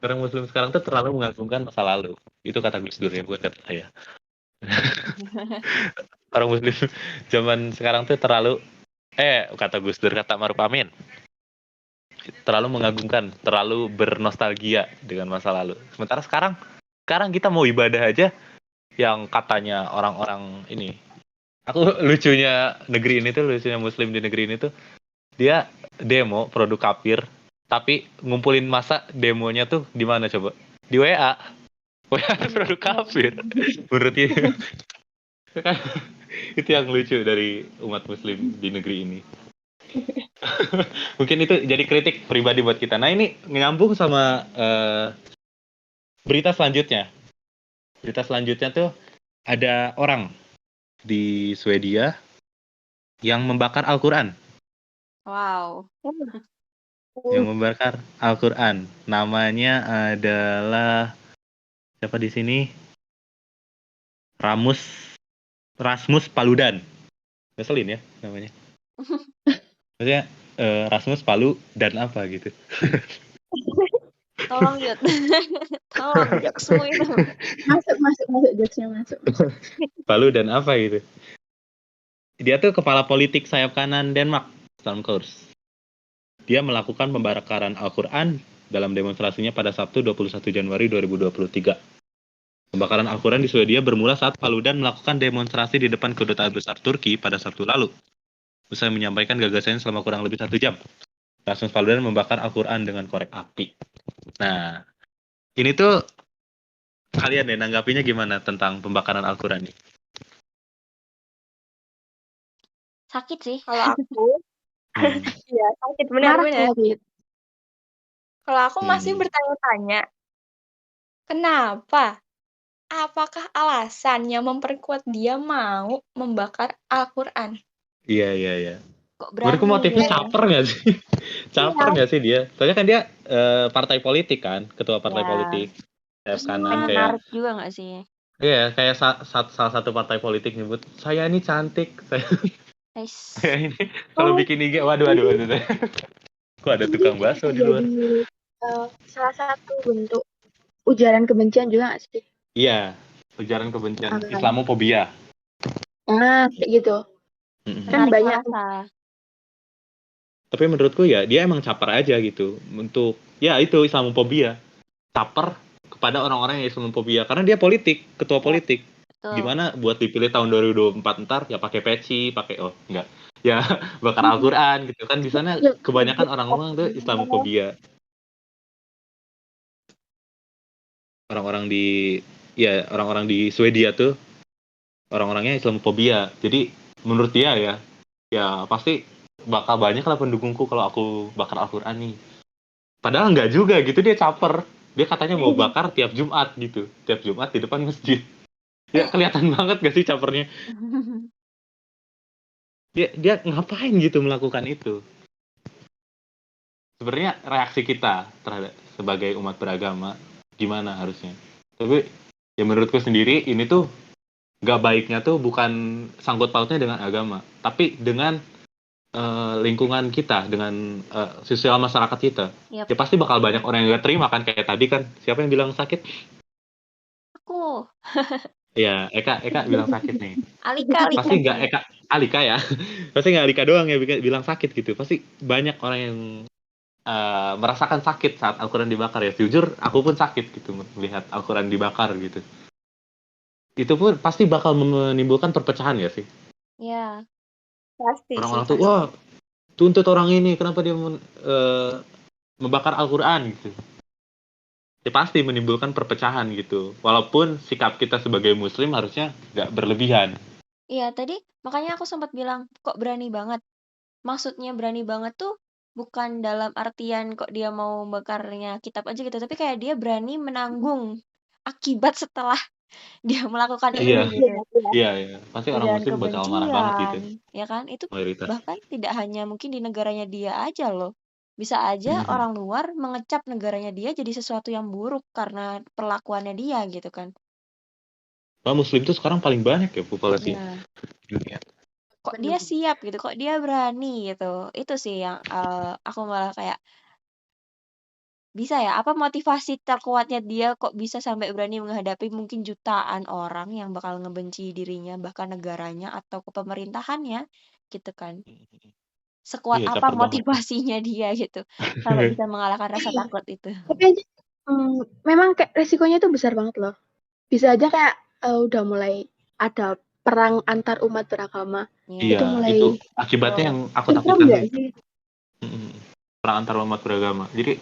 orang Muslim sekarang tuh terlalu mengagungkan masa lalu. Itu kata Gus Dur ya, bukan kata saya. Orang Muslim zaman sekarang tuh terlalu Kata Gus Dur, kata Maruf Amin, terlalu mengagungkan, terlalu bernostalgia dengan masa lalu. Sementara sekarang kita mau ibadah aja, yang katanya orang-orang ini, lucunya Muslim di negeri ini tuh, dia demo produk kafir, tapi ngumpulin masa demonya tuh di mana coba? Di WA. WA produk kafir. Menurut dia, itu yang lucu dari umat Muslim di negeri ini. Mungkin itu jadi kritik pribadi buat kita. Nah, ini nyambung sama berita selanjutnya. Berita selanjutnya tuh ada orang di Swedia yang membakar Al-Quran. Wow. Yang membakar Al-Quran. Namanya adalah siapa di sini? Rasmus Paludan. Ngeselin ya namanya. Maksudnya Rasmus Palu dan apa gitu. Tolong Yud. Tolong jokesmu itu. Masuk jokesnya masuk. Palu dan apa gitu. Dia tuh kepala politik sayap kanan Denmark, Stormkurs. Dia melakukan pembakaran Al-Quran dalam demonstrasinya pada Sabtu 21 Januari 2023. Pembakaran Al-Quran di Swedia bermula saat Paludan melakukan demonstrasi di depan kedutaan besar Turki pada Sabtu lalu. Usai menyampaikan gagasannya selama kurang lebih 1 jam. Rasmus Paludan membakar Al-Quran dengan korek api. Nah, ini tuh kalian deh nanggapinya gimana tentang pembakaran Al-Quran ini? Sakit sih. Kalau aku, ya sakit benar-benar. Kalau aku masih bertanya-tanya, kenapa? Apakah alasannya memperkuat dia mau membakar Al-Quran? Iya. Kok Menurutku berani motifnya gitu. caper nggak sih? Caper nggak sih dia? Soalnya kan dia partai politik kan, ketua partai Ya. politik. Terus Kanan kayak menarik juga nggak sih? iya, kayak salah satu partai politik nyebut, saya ini cantik, saya ini kalau bikin IG, waduh. Kok ada tukang bakso di luar? Salah satu bentuk ujaran kebencian juga nggak sih? Iya, ujaran kebencian, Apa? Islamofobia. Nah, kayak gitu. Kan Menarik banyak. masa. Tapi menurutku ya dia emang caper aja gitu untuk ya itu Islamofobia, caper kepada orang-orang yang Islamofobia karena dia ketua politik. Betul. Gimana buat dipilih tahun 2024 ntar ya pakai peci, enggak. Ya bakar Al-Qur'an gitu kan, di sana kebanyakan orang-orang tuh Islamofobia. Orang-orang di Swedia tuh orang-orangnya Islamofobia. Jadi menurut dia ya pasti bakal banyak lah pendukungku kalau aku bakar Al-Quran nih. Padahal enggak juga gitu, dia caper. Dia katanya mau bakar tiap Jumat gitu. Tiap Jumat di depan masjid. Ya kelihatan banget gak sih capernya? Dia ngapain gitu melakukan itu? Sebenarnya reaksi kita terhadap sebagai umat beragama gimana harusnya? Tapi ya menurutku sendiri ini tuh gak baiknya tuh bukan sangkut pautnya dengan agama, tapi dengan lingkungan kita, dengan sosial masyarakat kita. Yep. Ya pasti bakal banyak orang yang gak terima kan, kayak tadi kan siapa yang bilang sakit? Aku. Ya Eka bilang sakit nih. Alika. Pasti nggak Alika ya. Pasti nggak Alika doang yang bilang sakit gitu. Pasti banyak orang yang merasakan sakit saat Al-Quran dibakar ya. Jujur aku pun sakit gitu melihat Al-Quran dibakar gitu. Itu pun pasti bakal menimbulkan perpecahan ya sih. Ya. Pasti Orang-orang sih. tuh wah tuntut orang ini kenapa dia membakar Al-Quran gitu. Ya pasti menimbulkan perpecahan gitu. Walaupun sikap kita sebagai muslim harusnya nggak berlebihan. Iya, tadi makanya aku sempat bilang, kok berani banget. Maksudnya berani banget tuh bukan dalam artian kok dia mau bakarnya kitab aja gitu, tapi kayak dia berani menanggung akibat setelah dia melakukan Iya. ini gitu. Iya. Pasti orang Ujaran muslim bakal marah banget gitu. Ya kan? Itu Mayoritas. bahkan tidak hanya mungkin di negaranya dia aja loh. Bisa aja orang luar mengecap negaranya dia jadi sesuatu yang buruk karena perlakuannya dia gitu kan. Wah, muslim tuh sekarang paling banyak ya populasi dunia. Kok dia siap gitu, kok dia berani gitu. Itu sih yang aku malah kayak bisa ya, apa motivasi terkuatnya dia kok bisa sampai berani menghadapi mungkin jutaan orang yang bakal ngebenci dirinya, bahkan negaranya atau kepemerintahannya. gitu kan. Sekuat Iya, apa caper banget. motivasinya dia gitu, sampai bisa mengalahkan rasa takut itu. Tapi aja memang kayak resikonya itu besar banget loh. Bisa aja kayak udah mulai ada perang antar umat beragama. Iya, Itu Iya, mulai itu akibatnya betul. yang aku serem takutkan tuh nggak itu. sih? Perang antar umat beragama. Jadi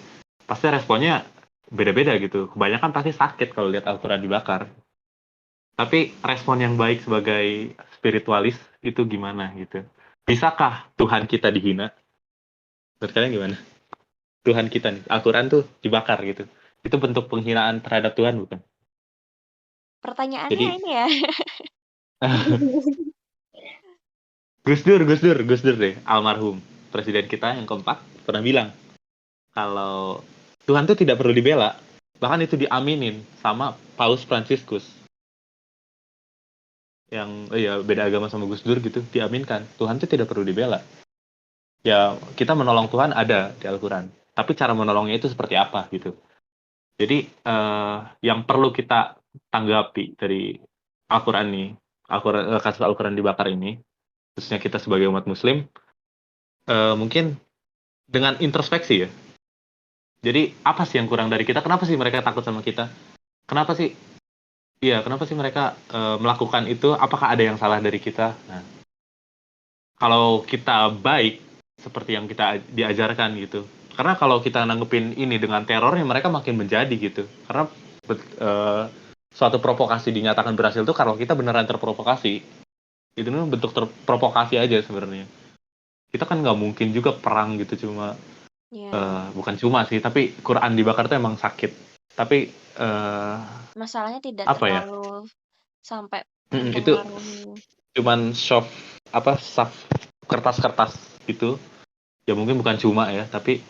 pasti responnya beda-beda gitu. Kebanyakan pasti sakit kalau lihat Al-Quran dibakar. Tapi respon yang baik sebagai spiritualis itu gimana gitu? Bisakah Tuhan kita dihina? Menurut kalian gimana? Tuhan kita nih, Al-Quran tuh dibakar gitu. Itu bentuk penghinaan terhadap Tuhan bukan? Pertanyaannya Jadi ini ya. Gus Dur deh, almarhum presiden kita yang keempat pernah bilang kalau Tuhan tuh tidak perlu dibela, bahkan itu diaminin sama Paus Fransiskus yang ya beda agama sama Gus Dur gitu, diaminkan Tuhan tuh tidak perlu dibela. Ya kita menolong Tuhan ada di Al-Quran, tapi cara menolongnya itu seperti apa gitu. Jadi yang perlu kita tanggapi dari Al-Quran nih, kasus Al-Quran dibakar ini, khususnya kita sebagai umat Muslim, mungkin dengan introspeksi ya. Jadi apa sih yang kurang dari kita? Kenapa sih mereka takut sama kita? Kenapa sih? Iya, kenapa sih mereka melakukan itu? Apakah ada yang salah dari kita? Nah, kalau kita baik seperti yang kita diajarkan gitu. Karena kalau kita nanggepin ini dengan teror, ya mereka makin menjadi gitu. Karena suatu provokasi dinyatakan berhasil tuh kalau kita beneran terprovokasi. Itu bentuk terprovokasi aja sebenarnya. Kita kan nggak mungkin juga perang gitu cuma Ya, bukan cuma sih, tapi Quran dibakar tuh emang sakit. Tapi masalahnya tidak apa ya? terlalu sampai Itu mempengaruhi. cuman soft kertas-kertas gitu. Ya mungkin bukan cuma ya, tapi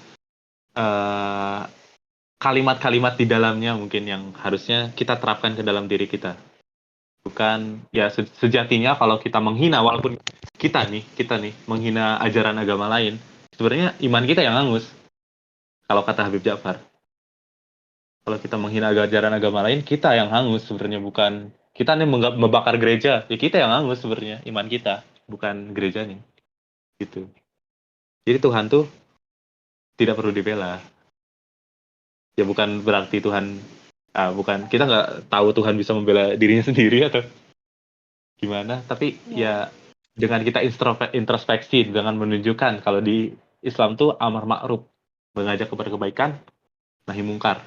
eh, kalimat-kalimat di dalamnya mungkin yang harusnya kita terapkan ke dalam diri kita. Bukan ya sejatinya kalau kita menghina, walaupun kita nih menghina ajaran agama lain, sebenarnya iman kita yang hangus. Kalau kata Habib Ja'far, kalau kita menghina ajaran agama lain, kita yang hangus sebenarnya, bukan kita nih membakar gereja, ya kita yang hangus sebenarnya, iman kita, bukan gerejanya gitu. Jadi Tuhan tuh tidak perlu dibela. Ya bukan berarti Tuhan bukan kita nggak tahu Tuhan bisa membela dirinya sendiri atau gimana, tapi Ya, ya dengan kita introspeksi dengan menunjukkan kalau di Islam tuh amar ma'ruf, mengajak kepada kebaikan, nahi mungkar,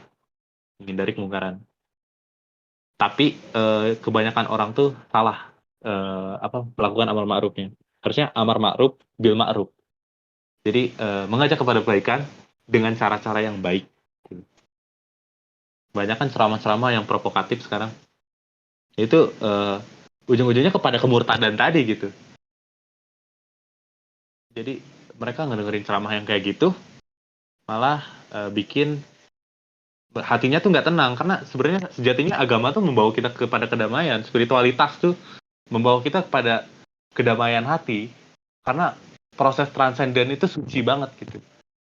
menghindari kemungkaran. Tapi kebanyakan orang tuh salah melakukan amar ma'rufnya. Harusnya amar ma'ruf bil ma'ruf. Jadi mengajak kepada kebaikan dengan cara-cara yang baik. Banyak kan ceramah-ceramah yang provokatif sekarang. Itu ujung-ujungnya kepada kemurtadan tadi gitu. Jadi mereka ngedengerin ceramah yang kayak gitu, malah bikin hatinya tuh nggak tenang, karena sebenarnya sejatinya agama tuh membawa kita kepada kedamaian, spiritualitas tuh membawa kita kepada kedamaian hati, karena proses transenden itu suci banget gitu.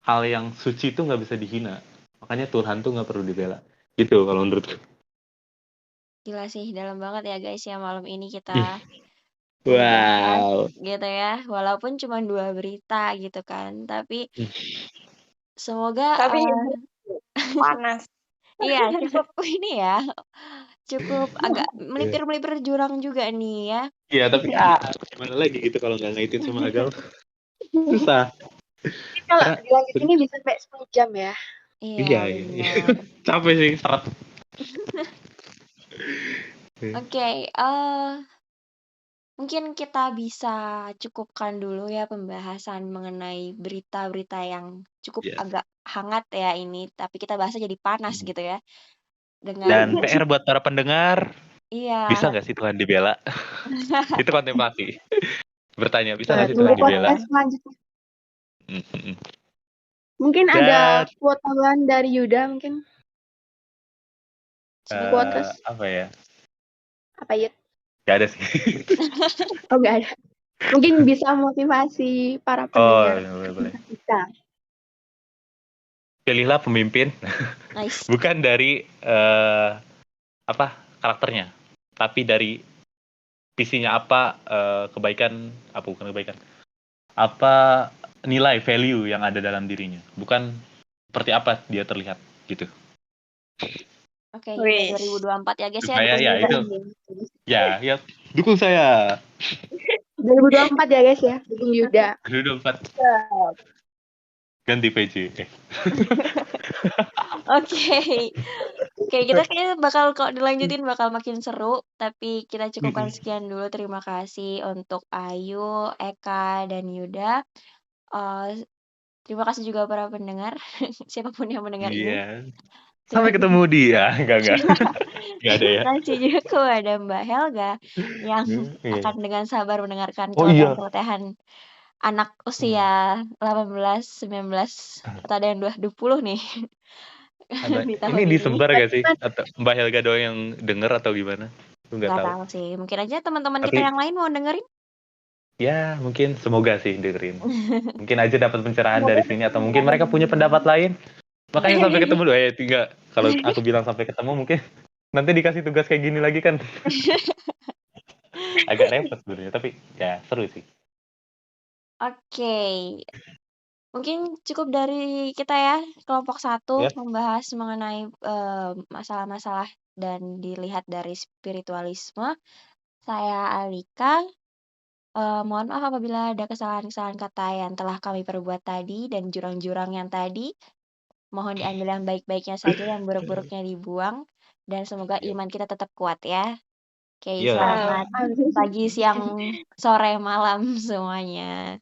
Hal yang suci itu nggak bisa dihina, makanya Tuhan tuh nggak perlu dibela gitu kalau menurutku. gila sih, dalam banget ya guys ya malam ini kita membahas Wow. gitu ya. Walaupun cuma 2 berita gitu kan, tapi semoga Tapi itu panas. iya cukup ini ya, cukup agak melipir-melipir jurang juga nih ya. Iya, tapi gimana lagi gitu kalau nggak ngaitin sama agama, susah. Kalau Karena dilanjut ini bisa sampai 10 jam ya. Iya iya, iya, iya. benar. Capek sih, serat. Oke, mungkin kita bisa cukupkan dulu ya pembahasan mengenai berita-berita yang cukup Yes. agak hangat ya ini, tapi kita bahasnya jadi panas gitu ya. Dan Dengan PR buat para pendengar, bisa iya, nggak sih Tuhan dibela? Itu kontemplasi. Bertanya, bisa Nah, nggak sih tunggu Tuhan benar dibela? podcast selanjutnya. Mm-mm. Mungkin Dan ada quote-an dari Yuda mungkin. Quotes apa ya? apa ya? Gak ada sih. Oh, nggak ada. Mungkin bisa motivasi para Oh, pendengar boleh. kita. Pilihlah pemimpin nice. bukan dari karakternya, tapi dari visinya apa, bukan kebaikan, apa nilai value yang ada dalam dirinya, bukan seperti apa dia terlihat gitu. Oke, Wih. 2024 ya guys ya, Supaya dukung ya Yuda. itu ya dukung saya 2024 ya guys ya, dukung Yuda. 2024 ganti PJ. Oke. Oke, kita kayaknya bakal kok dilanjutin bakal makin seru, tapi kita cukupkan sekian dulu. Terima kasih untuk Ayu, Eka, dan Yuda. Terima kasih juga para pendengar, siapapun yang mendengar ini. Iya. Sampai ketemu dia. Enggak. Enggak ada ya. Kasih juga kepada Mbak Helga yang Iya. akan dengan sabar mendengarkan Oh iya. celotehan-celotehan anak usia 18, 19, atau ada yang 20 nih. Di tahun Ini ini. disebar gak sih? Atau Mbak Helga doang yang denger atau gimana? Aku nggak Nggak tahu. tahu sih, mungkin aja teman-teman Tapi- kita yang lain mau dengerin. Ya, mungkin semoga sih dengerin. Mungkin aja dapat pencerahan dari sini atau mungkin mereka punya pendapat lain. Makanya sampai ketemu doa ya, tinggal kalau aku bilang sampai ketemu mungkin nanti dikasih tugas kayak gini lagi kan. Agak repot sebenarnya, tapi ya seru sih. Oke. Mungkin cukup dari kita ya, kelompok 1 Yep. membahas mengenai masalah-masalah dan dilihat dari spiritualisme. Saya Alika. Mohon maaf apabila ada kesalahan-kesalahan kata yang telah kami perbuat tadi dan jurang-jurang yang tadi. Mohon diambil yang baik-baiknya saja, yang buruk-buruknya dibuang. Dan semoga Yep. iman kita tetap kuat ya. Oke, Iya. selamat pagi, siang, sore, malam semuanya.